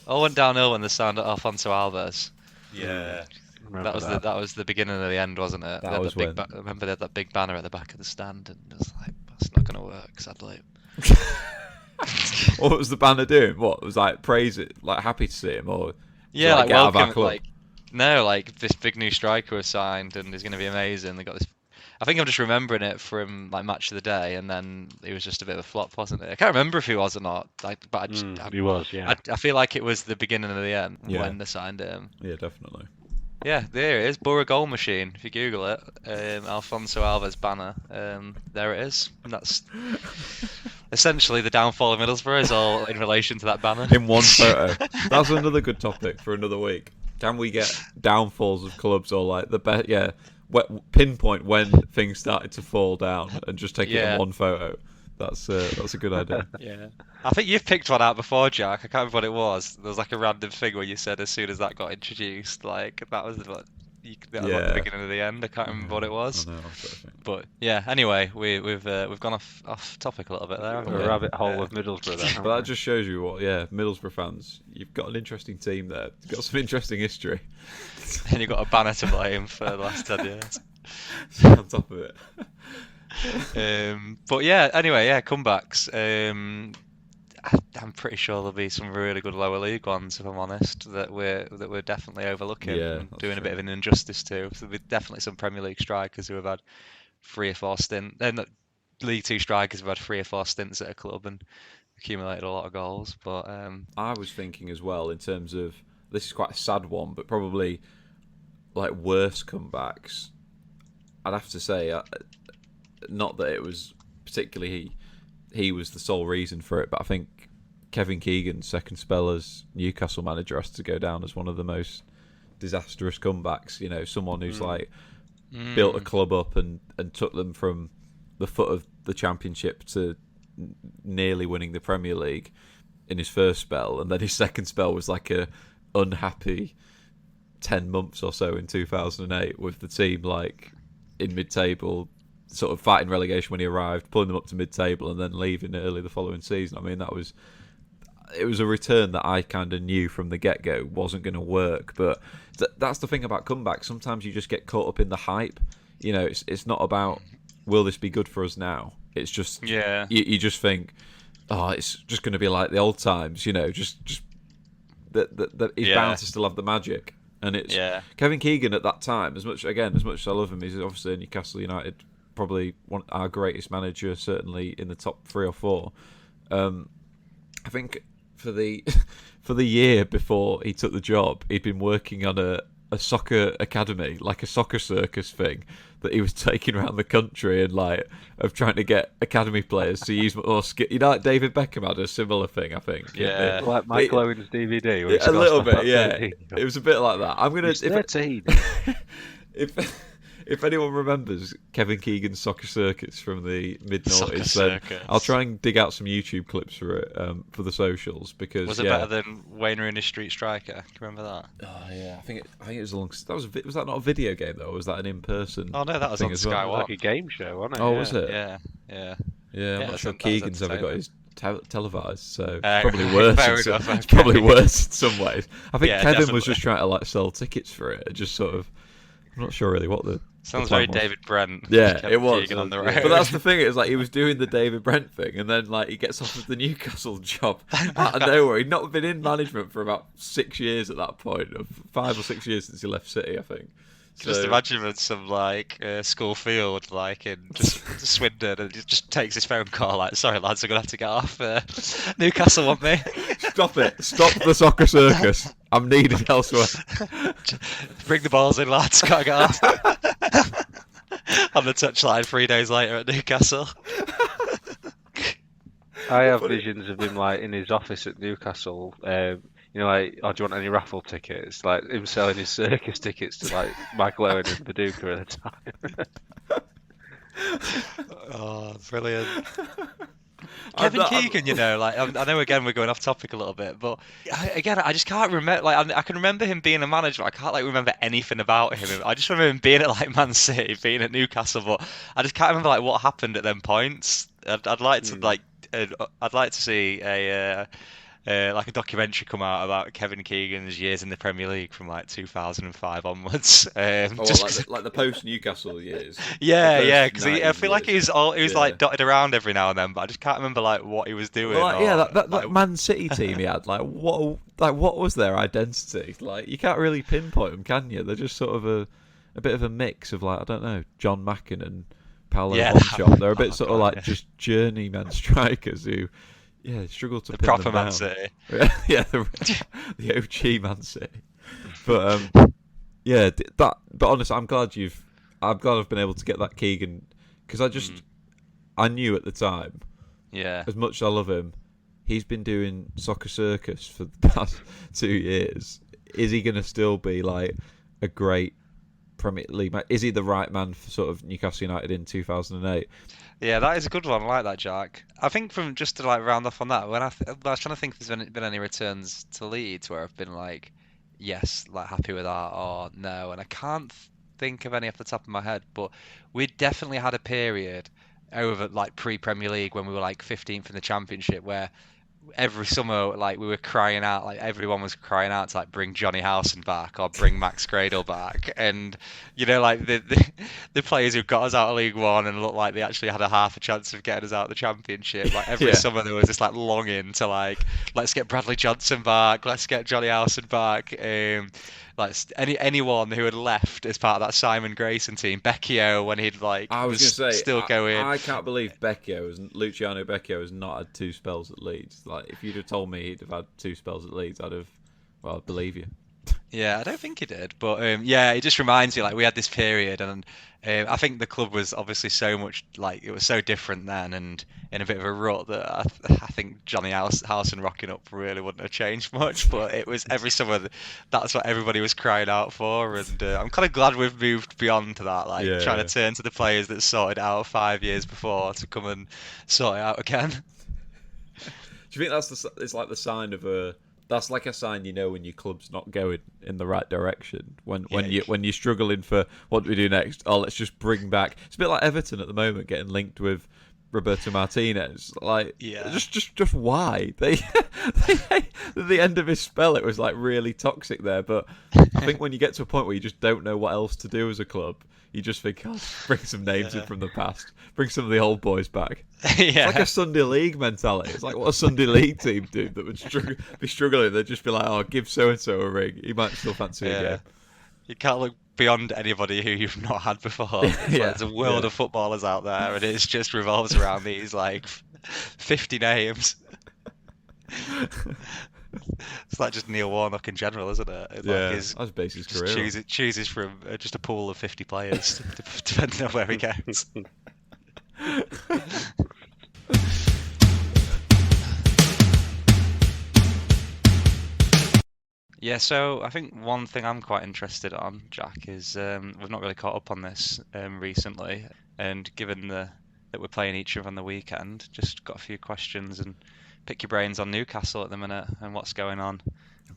all went downhill when they signed Alfonso Alves. Yeah, that was the beginning of the end, wasn't it? That was when. Remember they had that big banner at the back of the stand, and it was like, that's not going to work, sadly. What was the banner doing? What it was like? Praise it, like happy to see him, or like get out of our welcome, club? like no, like this big new striker was signed, and he's going to be amazing. They got this. I think I'm just remembering it from like Match of the Day, and then it was just a bit of a flop, wasn't it? I can't remember if he was or not. He was, yeah. I feel like it was the beginning of the end when they signed him. Yeah, definitely. Yeah, there it is. Borough Goal Machine. If you Google it, Alfonso Alves banner. There it is. And that's essentially the downfall of Middlesbrough is all in relation to that banner. In one photo. That's another good topic for another week. Can we get downfalls of clubs, or like the best? Yeah. Pinpoint when things started to fall down and just take it in one photo. That's a good idea. Yeah, I think you've picked one out before, Jack. I can't remember what it was. There was like a random thing where you said as soon as that got introduced, like that was like the beginning of the end. I can't remember what it was. But yeah, anyway, we've gone off topic a little bit there. A rabbit hole of Middlesbrough there. But that just shows you Middlesbrough fans, you've got an interesting team there. You've got some interesting history. And you've got a banner to blame for the last 10 years. On top of it. But yeah, anyway, comebacks. I'm pretty sure there'll be some really good lower league ones, if I'm honest, that we're definitely overlooking and doing a bit of an injustice to. So there'll be definitely some Premier League strikers who have had 3 or 4 stints. League 2 strikers who've had 3 or 4 stints at a club and accumulated a lot of goals. But I was thinking as well in terms of this is quite a sad one, but probably like worst comebacks. I'd have to say, not that it was particularly he was the sole reason for it, but I think Kevin Keegan's second spell as Newcastle manager has to go down as one of the most disastrous comebacks. You know, someone who's like built a club up and took them from the foot of the Championship to nearly winning the Premier League in his first spell, and then his second spell was like a unhappy 10 months or so in 2008 with the team like in mid-table, sort of fighting relegation when he arrived, pulling them up to mid-table and then leaving early the following season. I mean, it was a return that I kind of knew from the get-go wasn't going to work. But that's the thing about comebacks. Sometimes you just get caught up in the hype. You know, it's not about will this be good for us now. It's just you just think, oh, it's just going to be like the old times. You know, just that he's bound to still have the magic. And it's Kevin Keegan at that time. As much as I love him, he's obviously Newcastle United, probably our greatest manager, certainly in the top 3 or 4. I think for the year before he took the job, he'd been working on a soccer academy, like a soccer circus thing that he was taking around the country and like of trying to get academy players to use or you know, like David Beckham had a similar thing, I think. Yeah, like Michael Owen's DVD. A little bit, yeah. It was a bit like that. I'm gonna He's 13. If anyone remembers Kevin Keegan's Soccer Circus from the mid-noughties, then I'll try and dig out some YouTube clips for it for the socials. Because was it better than Wayne Rooney's Street Striker? Can you remember that? Oh yeah, I think it was a long. Was that not a video game though? Or was that an in-person? Oh no, that was on Sky One. Like a game show, wasn't it? Oh, was it? Yeah. I'm not sure Keegan's ever got his televised, so Fair probably worse. It's probably worse in some ways. I think Kevin definitely was just trying to like sell tickets for it. Just sort of, I'm not sure really what the. Sounds very David Brent. Yeah, it was. On the road. But that's the thing. It's like he was doing the David Brent thing, and then like he gets off of the Newcastle job out of nowhere. He'd not been in management for about 6 years at that point, of 5 or 6 years since he left City, I think. Just imagine him at some like school field, like in just Swindon, and he just takes his phone call like, "Sorry lads, I'm gonna have to get off. Newcastle want me." Stop it! Stop the soccer circus! I'm needed elsewhere. Bring the balls in, lads. Gotta get off. On the touchline 3 days later at Newcastle. I have visions of him like in his office at Newcastle. You know, like, oh, do you want any raffle tickets? Like him selling his circus tickets to like Michael Owen and Paducah at the time. Oh, brilliant. Kevin Keegan, you know, like I know again we're going off topic a little bit, but I just can't remember. Like I can remember him being a manager. I can't like remember anything about him. I just remember him being at like Man City, being at Newcastle, but I just can't remember like what happened at them points. I'd like to I'd like to see a like a documentary come out about Kevin Keegan's years in the Premier League from like 2005 onwards. Like the post Newcastle years. Yeah, because I feel like he was like dotted around every now and then, but I just can't remember like what he was doing. Well, that Man City team he had, what was their identity? Like you can't really pinpoint them, can you? They're just sort of a bit of a mix of like, I don't know, John Mackin and Paolo Bonchon. They're a bit sort of like just journeyman strikers who. Yeah, struggle to pin proper them Man down. City. Yeah, the OG Man City. But but honestly, I'm glad I've been able to get that Keegan, because I knew at the time. Yeah. As much as I love him, he's been doing Soccer Circus for the past 2 years. Is he going to still be like a great Premier League man? Is he the right man for sort of Newcastle United in 2008? Yeah, that is a good one. I like that, Jack. I think from just to like round off on that, when I was trying to think if there's been any returns to Leeds where I've been like, yes, like happy with that, or no, and I can't think of any off the top of my head. But we definitely had a period over like pre-Premier League when we were like 15th in the Championship, where every summer like we were crying out, like everyone was crying out to like bring Johnny Howson back or bring Max Gradle back, and you know, like the players who got us out of League One and looked like they actually had a half a chance of getting us out of the Championship, like every summer there was this like longing to like, let's get Bradley Johnson back, let's get Johnny Howson back, like anyone who had left as part of that Simon Grayson team, Becchio when he'd like I was going to say still going. I can't believe Luciano Becchio has not had 2 spells at Leeds. Like if you'd have told me he'd have had 2 spells at Leeds, I'd believe you. Yeah, I don't think he did, but yeah, it just reminds me like we had this period, and I think the club was obviously so much like it was so different then, and in a bit of a rut that I think Johnny Howson rocking up really wouldn't have changed much. But it was every summer that's what everybody was crying out for, and I'm kind of glad we've moved beyond to that, like trying to turn to the players that sorted it out 5 years before to come and sort it out again. Do you think it's like the sign of a? That's like a sign, when your club's not going in the right direction. When you're struggling for what do we do next? Oh, let's just bring back. It's a bit like Everton at the moment getting linked with Roberto Martinez. Like, just why they at the end of his spell, it was like really toxic there. But I think when you get to a point where you just don't know what else to do as a club, you just think, oh, bring some names in from the past, bring some of the old boys back. It's like a Sunday League mentality. It's like what a Sunday League team do that would be struggling. They'd just be like, oh, give so-and-so a ring. He might still fancy a game. You can't look beyond anybody who you've not had before. There's a world of footballers out there, and it just revolves around these like 50 names. It's like just Neil Warnock in general, isn't it? That's basically his career. Chooses from just a pool of 50 players, depending on where he goes. Yeah, so I think one thing I'm quite interested on, Jack, is we've not really caught up on this recently, and given that we're playing each other on the weekend, just got a few questions and pick your brains on Newcastle at the minute and what's going on.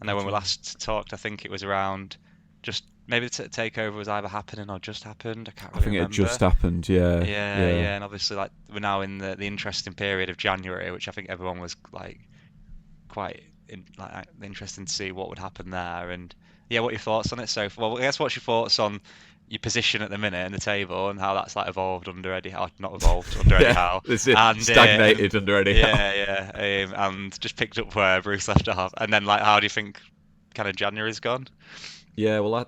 I know when we last talked, I think it was around just maybe the takeover was either happening or just happened. I can't really remember. I think it just happened, yeah. Yeah, and obviously like we're now in the interesting period of January, which I think everyone was like quite interesting to see what would happen there. And yeah, what are your thoughts on it so far? Well, I guess what's your thoughts on your position at the minute in the table and how that's like evolved under Eddie Howe, not evolved under Eddie Howe, and stagnated under Eddie Howe. And just picked up where Bruce left off. And then like, how do you think kind of January's gone? Yeah, well, I,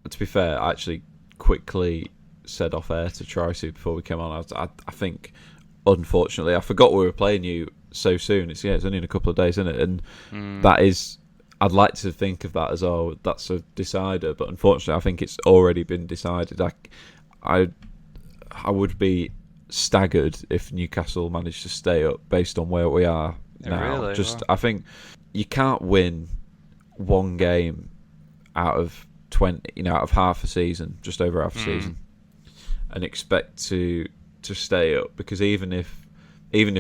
to be fair, I actually quickly said off air to Tricey before we came on. I think, unfortunately, I forgot we were playing you so soon. It's only in a couple of days, isn't it? And that is. I'd like to think of that as that's a decider, but unfortunately, I think it's already been decided. I would be staggered if Newcastle managed to stay up based on where we are now. Really? I think you can't win one game out of 20, out of half a season, just over half a season, and expect to stay up, because even if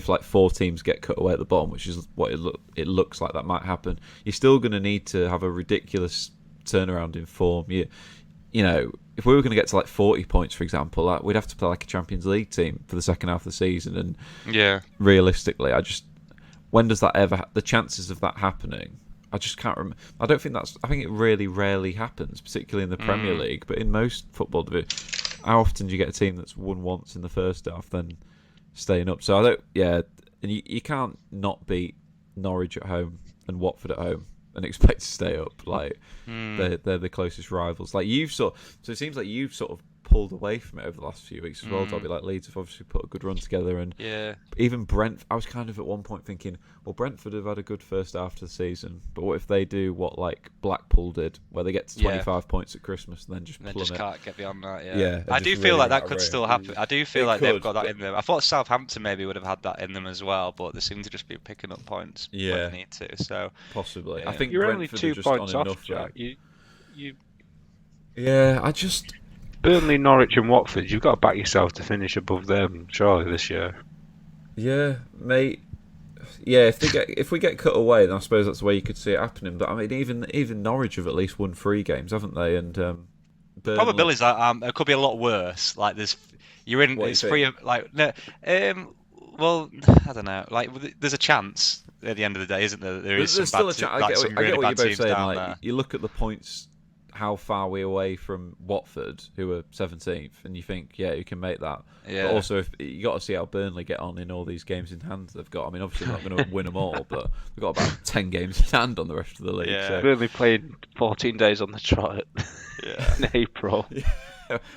like 4 teams get cut away at the bottom, which is what it looks like that might happen, you're still going to need to have a ridiculous turnaround in form. If we were going to get to like 40 points, for example, we'd have to play like a Champions League team for the second half of the season. And realistically, when does that ever? The chances of that happening, I just can't remember. I think it really rarely happens, particularly in the Premier League. But in most football divisions, how often do you get a team that's won once in the first half, then staying up? So and you can't not beat Norwich at home and Watford at home and expect to stay up. Like they're the closest rivals. Like so it seems like you've sort of pulled away from it over the last few weeks as well. Dobby, like Leeds have obviously put a good run together, and even Brentford. I was kind of at one point thinking, well, Brentford have had a good first half to the season, but what if they do what like Blackpool did, where they get to 25 points at Christmas and then just plummet? Just can't get beyond that. Yeah, I do feel like that could still happen. I do feel like they've got that in them. I thought Southampton maybe would have had that in them as well, but they seem to just be picking up points when they need to. So possibly, I think you're Brentford only 2 points off, enough, Jack. I just. Burnley, Norwich and Watford, you've got to back yourself to finish above them, surely, this year. Yeah, mate. Yeah, if we get cut away, then I suppose that's the way you could see it happening. But I mean, even Norwich have at least won 3 games, haven't they? And probabilities are it could be a lot worse. Like you're in. It's free. Like no. Well, I don't know. Like there's a chance at the end of the day, isn't there? There's still a chance. I get what you're both saying. Like there. You look at the points. How far we're away from Watford, who are 17th, and you think, you can make that. Yeah. But also, if you got to see how Burnley get on in all these games in hand they've got. I mean, obviously they're not going to win them all, but they've got about 10 games in hand on the rest of the league. Yeah. So. Burnley played 14 days on the trot in April.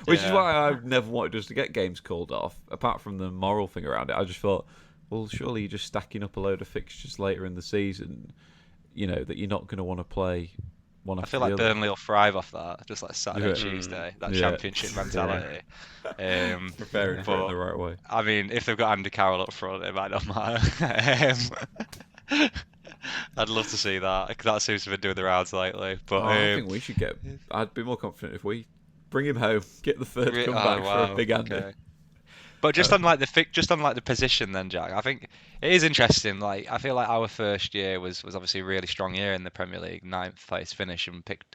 Which is why I've never wanted us to get games called off, apart from the moral thing around it. I just thought, well, surely you're just stacking up a load of fixtures later in the season, that you're not going to want to play one I after feel the like other. Burnley will thrive off that, just like Saturday, Yeah. Tuesday, that Yeah. championship mentality. Preparing for it in But the right way. I mean, if they've got Andy Carroll up front, it might not matter. I'd love to see that. 'Cause that seems to be doing the rounds lately. But I think we should get. I'd be more confident if we bring him home, get the third oh comeback for a wow, big Andy. okay. But just on like the position then, Jack. I think it is interesting. Like I feel like our first year was obviously a really strong year in the Premier League, ninth place finish, and picked.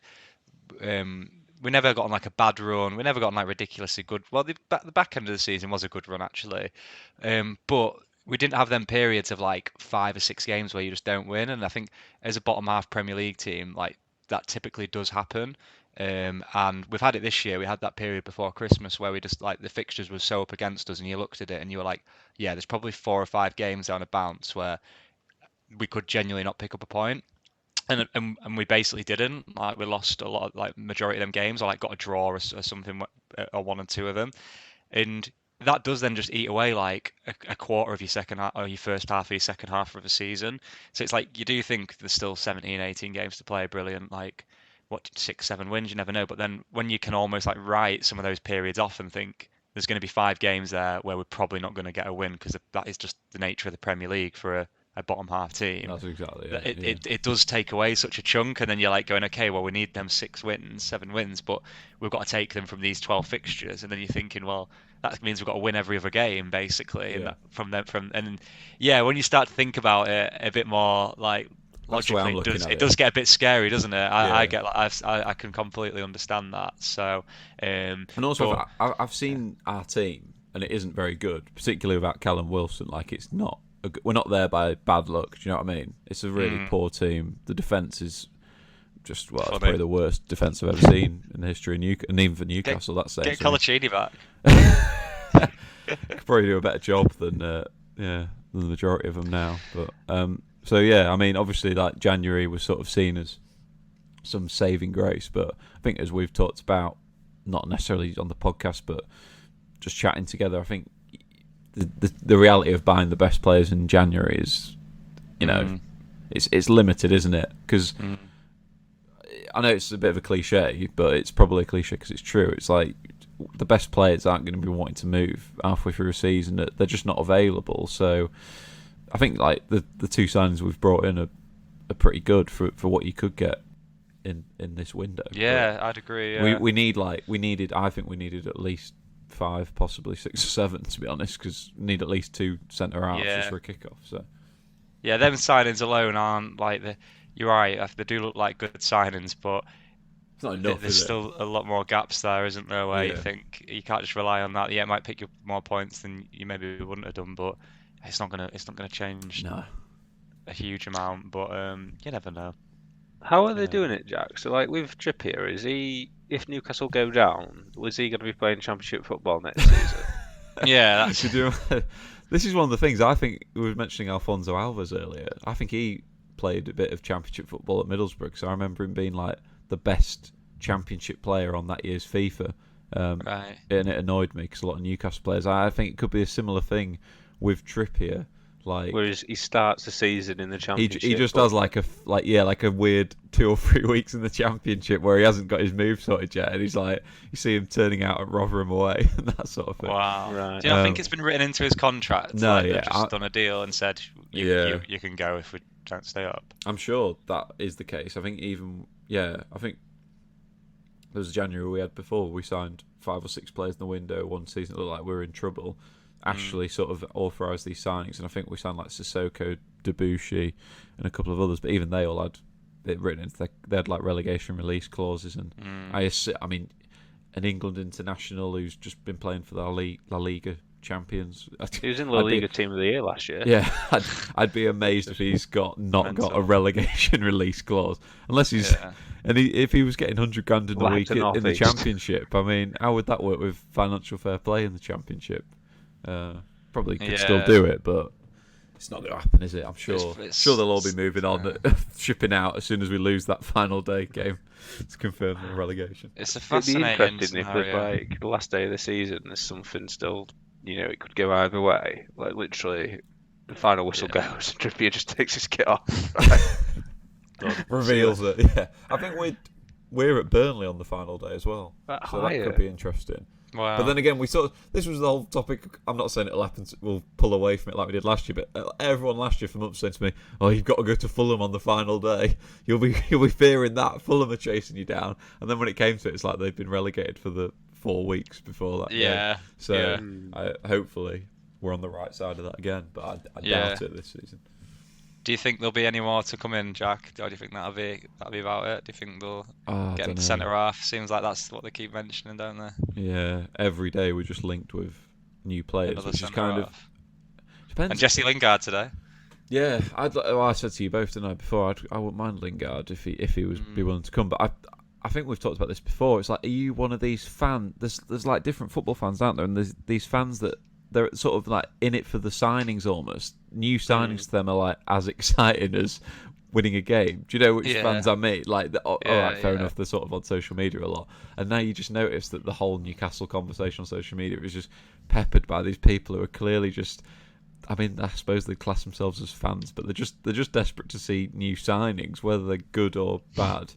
We never got on like a bad run. We never got on like ridiculously good. Well, the back end of the season was a good run actually, but we didn't have them periods of like 5 or 6 games where you just don't win. And I think as a bottom half Premier League team, like that typically does happen. And we've had it this year. We had that period before Christmas where we just like the fixtures were so up against us, and you looked at it and you were like, yeah, there's probably 4 or 5 games down a bounce where we could genuinely not pick up a point. And we basically didn't. Like we lost a lot of like majority of them games, or like got a draw or something, or one or two of them, and that does then just eat away like a quarter of your second half or your first half of your second half of a season. So it's like you do think there's still 17, 18 games to play, brilliant, like what 6, 7 wins, you never know. But then when you can almost like write some of those periods off and think there's going to be 5 games there where we're probably not going to get a win because that is just the nature of the Premier League for a bottom half team. That's exactly it. It does take away such a chunk, and then you're like going, okay, well we need them 6 wins, 7 wins, but we've got to take them from these 12 fixtures, and then you're thinking, well, that means we've got to win every other game basically, and when you start to think about it a bit more like logically, it does get a bit scary, doesn't it? I get like I can completely understand that. So and also I've seen our team, and it isn't very good, particularly without Callum Wilson. Like it's not. We're not there by bad luck. Do you know what I mean? It's a really poor team. The defence is just it's probably the worst defence I've ever seen in the history of Newcastle, and even for Newcastle, that's saying. Get Colaccini back. Could probably do a better job than the majority of them now. But so yeah, I mean, obviously, like January was sort of seen as some saving grace, but I think as we've talked about, not necessarily on the podcast, but just chatting together, I think. The reality of buying the best players in January is, it's limited, isn't it? Because I know it's a bit of a cliche, but it's probably a cliche because it's true. It's like the best players aren't going to be wanting to move halfway through a season; they're just not available. So I think like the 2 signings we've brought in are pretty good for what you could get in this window. Yeah, I'd agree. Yeah. We needed at least 5, possibly 6 or 7, to be honest, because we need at least 2 centre halves just for a kickoff. So yeah, them signings alone aren't like you're right. They do look like good signings, but it's not enough. There's still a lot more gaps there, isn't there? Where you think you can't just rely on that. Yeah, it might pick you up more points than you maybe wouldn't have done, but it's not gonna change a huge amount. But you never know. How are they doing it, Jack? So, like with Trippier, if Newcastle go down, was he going to be playing Championship football next season? Yeah, this is one of the things. I think we were mentioning Alfonso Alves earlier. I think he played a bit of Championship football at Middlesbrough, so I remember him being like the best Championship player on that year's FIFA. Right. And it annoyed me because a lot of Newcastle players. I think it could be a similar thing with Trippier. Like, whereas he starts the season in the Championship. He just does like a weird 2 or 3 weeks in the Championship where he hasn't got his move sorted yet, and he's like, you see him turning out at Rotherham away and that sort of thing. Wow. Right. Do you not think it's been written into his contract? No, like they've just done a deal and said you can go if we don't stay up. I'm sure that is the case. I think there was a January we had before. We signed 5 or 6 players in the window one season. It looked like we were in trouble. Ashley sort of authorised these signings, and I think we signed like Sissoko, Debussy, and a couple of others. But even they all had it written into they had like relegation release clauses, and I mean, an England international who's just been playing for the La Liga champions. He was in La Liga Team of the Year last year. Yeah, I'd be amazed if he's not got a relegation release clause, unless he's. Yeah. And if he was getting 100 grand in a week in the Championship, I mean, how would that work with financial fair play in the Championship? Probably could still do it, but it's not going to happen, is it? I'm sure. Sure, they'll all be moving on, shipping out as soon as we lose that final day game to confirm the relegation. It's a fascinating It'd be interesting if there's like the last day of the season, there's something still, it could go either way. Like literally, the final whistle goes, and Trippier just takes his kit off. done. Reveals it. Yeah, I think we're at Burnley on the final day as well, so that could be interesting. Wow. But then again, this was the whole topic. I'm not saying it'll happen. We'll pull away from it like we did last year. But everyone last year from up saying to me, "Oh, you've got to go to Fulham on the final day. You'll be fearing that Fulham are chasing you down." And then when it came to it, it's like they've been relegated for the 4 weeks before that. Yeah. Game. So hopefully we're on the right side of that again. But I doubt it this season. Do you think there'll be any more to come in, Jack? Or do you think that'll be about it? Do you think they'll get into centre half? Seems like that's what they keep mentioning, don't they? Yeah, every day we're just linked with new players, which is kind of depends. And Jesse Lingard today. Yeah, I said to you both tonight before, I wouldn't mind Lingard if he was be willing to come. But I think we've talked about this before. It's like, are you one of these fans? There's like different football fans, aren't there? And there's these fans that they're sort of like in it for the signings almost. New signings to them are like as exciting as winning a game. Do you know which fans I mean? Like, fair enough, they're sort of on social media a lot. And now you just notice that the whole Newcastle conversation on social media is just peppered by these people who are clearly just, I mean, I suppose they class themselves as fans, but they're just desperate to see new signings, whether they're good or bad.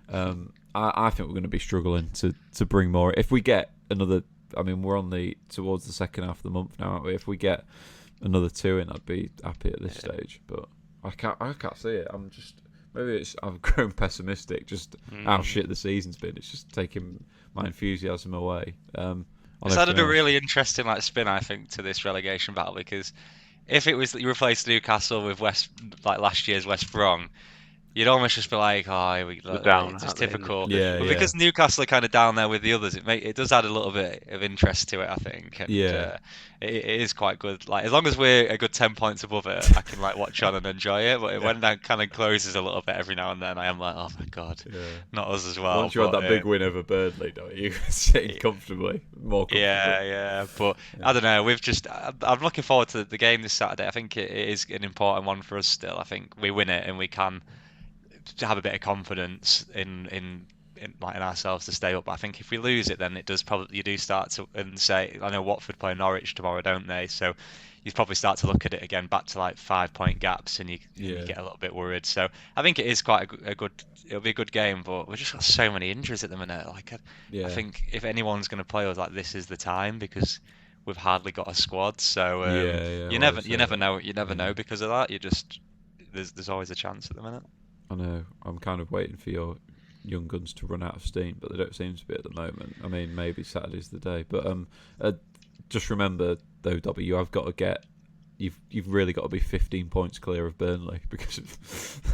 I think we're going to be struggling to bring more. If we get another, I mean, we're on towards the second half of the month now, aren't we? If we get another 2 in, I'd be happy at this stage. But I can't see it. I've grown pessimistic. Just how shit the season's been. It's just taking my enthusiasm away. It's added a really interesting spin, I think, to this relegation battle, because if it was that you replaced Newcastle with last year's West Brom, you'd almost just be like, down, it's just typical. But because Newcastle are kind of down there with the others, it does add a little bit of interest to it, I think. And, it is quite good. Like, as long as we're a good 10 points above it, I can watch on and enjoy it. But when that kind of closes a little bit every now and then, I am like, oh my god, not us as well. Once you had that big win over Burnley, don't you? Sitting comfortably, more comfortably. Yeah. But I don't know. I'm looking forward to the game this Saturday. I think it is an important one for us still. I think we win it and we can to have a bit of confidence in ourselves to stay up. But I think if we lose it, then you do start to say, I know Watford play Norwich tomorrow, don't they? So you probably start to look at it again back to 5-point gaps, and you get a little bit worried. So I think it is quite it'll be a good game, but we've just got so many injuries at the minute. I think if anyone's going to play us, this is the time, because we've hardly got a squad. So you never know because of that. There's always a chance at the minute. I know. I'm kind of waiting for your young guns to run out of steam, but they don't seem to be at the moment. I mean, maybe Saturday's the day. But just remember, though, Dobby, you have got to get. You've really got to be 15 points clear of Burnley, because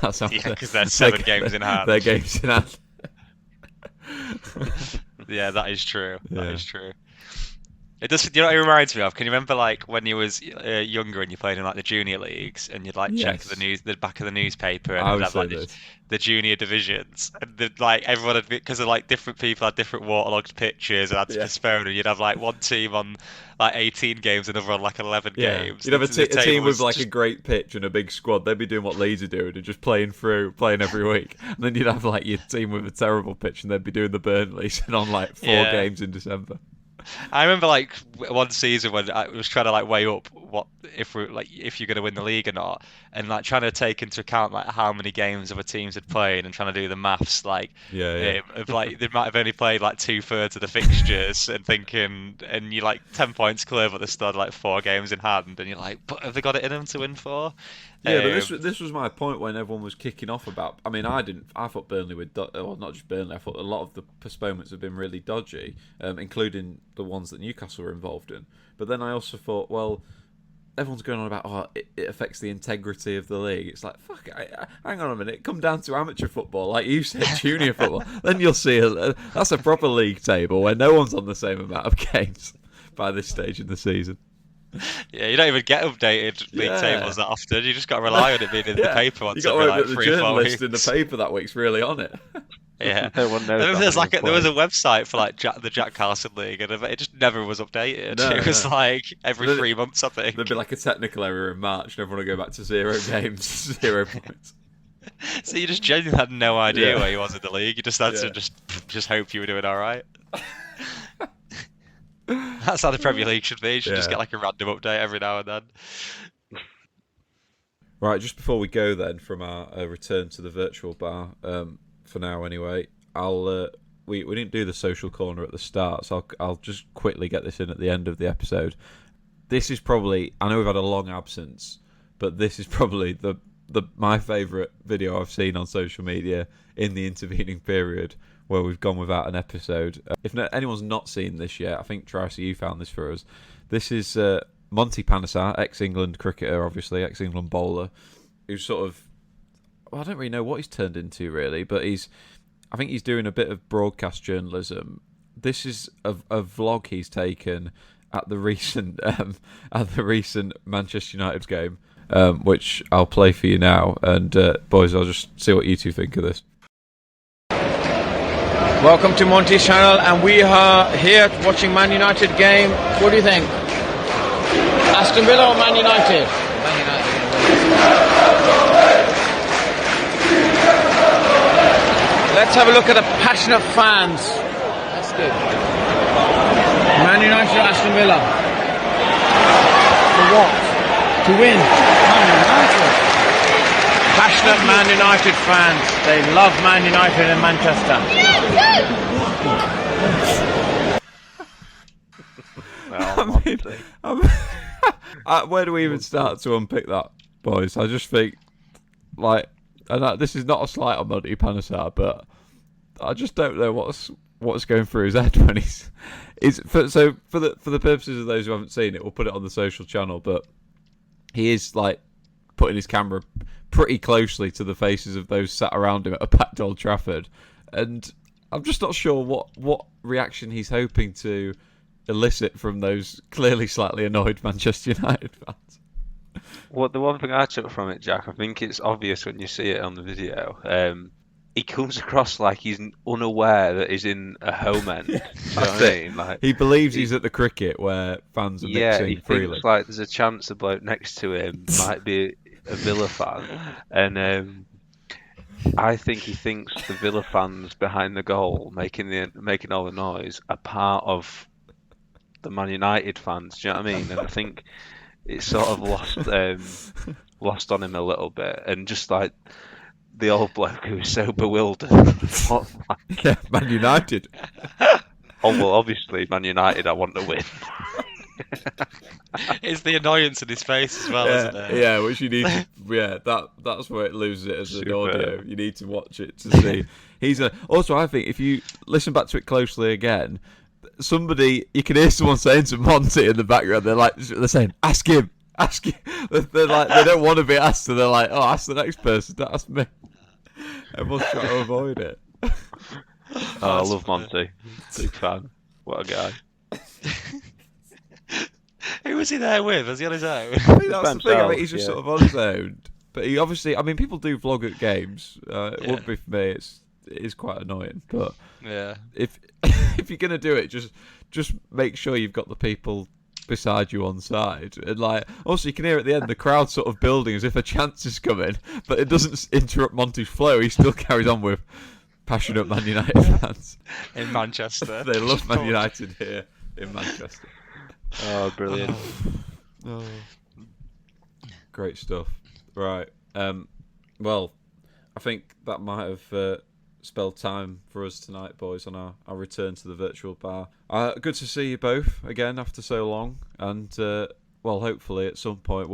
that's how. Yeah, because they're 7 games in hand. Their games in hand. Yeah, that is true. That is true. It does. You know what it reminds me of? Can you remember when you was younger and you played in the junior leagues, and you'd check the back of the newspaper, and it'd have the junior divisions, and everyone had, because of different people had different waterlogged pitches and had to postpone, and you'd have one team on 18 games, another on 11 games. You'd have a team with a great pitch and a big squad. They'd be doing what Leeds are doing and just playing every week. And then you'd have your team with a terrible pitch, and they'd be doing the Burnleys and on 4 games in December. I remember one season when I was trying to weigh up what if you're going to win the league or not, and trying to take into account how many games other teams had played, and trying to do the maths they might have only played 2/3 of the fixtures, and thinking, and you're 10 points clear, but they still had 4 games in hand, and you're but have they got it in them to win 4? Yeah, but this was my point when everyone was kicking off about. I mean, I thought Burnley not just Burnley. I thought a lot of the postponements have been really dodgy, including the ones that Newcastle were involved in. But then I also thought, well, everyone's going on about it affects the integrity of the league. It's fuck, hang on a minute, come down to amateur football, like you said, junior football. Then you'll see that's a proper league table where no one's on the same amount of games by this stage in the season. Yeah, you don't even get updated league tables that often. You just got to rely on it being in the paper once every every 3 or 4 weeks. The journalist in the paper that week's really on it. Yeah, no one knows. There was a website for the Jack Carson League, and it just never was updated. It was every 3 months, I think. There'd be a technical error in March, and everyone would go back to 0 games, 0 points. So you just genuinely had no idea where you was in the league. You just had to just hope you were doing all right. That's how the Premier League should be. You should just get a random update every now and then. Right, just before we go then from our return to the virtual bar, for now anyway, we didn't do the social corner at the start, so I'll just quickly get this in at the end of the episode. This is probably, I know we've had a long absence, but this is probably my favourite video I've seen on social media in the intervening period where we've gone without an episode. If anyone's not seen this yet, I think Tricey, you found this for us. This is Monty Panesar, ex-England cricketer, obviously, ex-England bowler, who's sort of, well, I don't really know what he's turned into really, but I think he's doing a bit of broadcast journalism. This is a vlog he's taken at the recent Manchester United game, which I'll play for you now. And boys, I'll just see what you two think of this. Welcome to Monty's channel, and we are here watching Man United game. What do you think? Aston Villa or Man United? Man United. Let's have a look at the passionate fans. That's good. Man United or Aston Villa? For what? To win. Man United. Passionate Man United fans. They love Man United in Manchester. Where do we even start to unpick that, boys? I just think, this is not a slight on Monty Panesar, but I just don't know what's going through his head when for the purposes of those who haven't seen it, we'll put it on the social channel. But he is putting his camera pretty closely to the faces of those sat around him at a packed Old Trafford, and I'm just not sure what reaction he's hoping to elicit from those clearly slightly annoyed Manchester United fans. Well, the one thing I took from it, Jack, I think it's obvious when you see it on the video. He comes across like he's unaware that he's in a home end. You know what I mean? He believes he's at the cricket where fans are mixing freely. Thinks there's a chance the bloke next to him might be a Villa fan, and I think he thinks the Villa fans behind the goal making all the noise are part of the Man United fans. Do you know what I mean? And I think it's sort of lost on him a little bit, and just like the old bloke who was so bewildered. Yeah, Man United. Oh well, obviously Man United. I want to win. It's the annoyance in his face as well, isn't it? Yeah, which you need to, that's where it loses it as an audio. You need to watch it to see. Also, I think if you listen back to it closely again, you can hear someone saying to Monty in the background, they're saying, ask him. They're like, they don't want to be asked, so they're like, oh, ask the next person, don't ask me. Everyone's trying to avoid it. I love Monty. Big fan. What a guy. Who was he there with? Was he on his own? I think that's the thing. I mean, he's just sort of on his own. But he obviously, people do vlog at games. It wouldn't be for me. It is quite annoying. But if you're gonna do it, just make sure you've got the people beside you on side, and also you can hear at the end the crowd sort of building as if a chance is coming, but it doesn't interrupt Monty's flow. He still carries on with passionate Man United fans in Manchester. They love Man United here in Manchester. Oh, brilliant. Oh. Great stuff. Right. Well, I think that might have spelled time for us tonight, boys, on our return to the virtual bar. Good to see you both again after so long, and hopefully at some point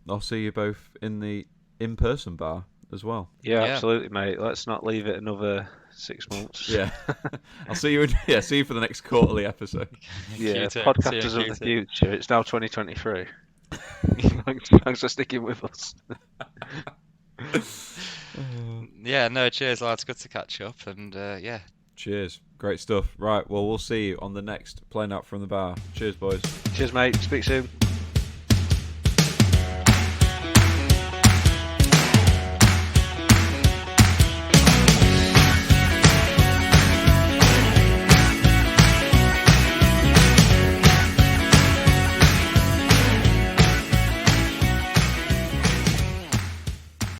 I'll see you both in the in-person bar as well. Yeah, absolutely, mate. Let's not leave it another 6 months. Yeah. I'll see you see you for the next quarterly episode. Yeah, podcasters of the future. It's now 2023. Thanks for sticking with us. Cheers, lads. Good to catch up, and Cheers. Great stuff. Right, well, we'll see you on the next Playing Out from the Bar. Cheers, boys. Cheers, mate. Speak soon.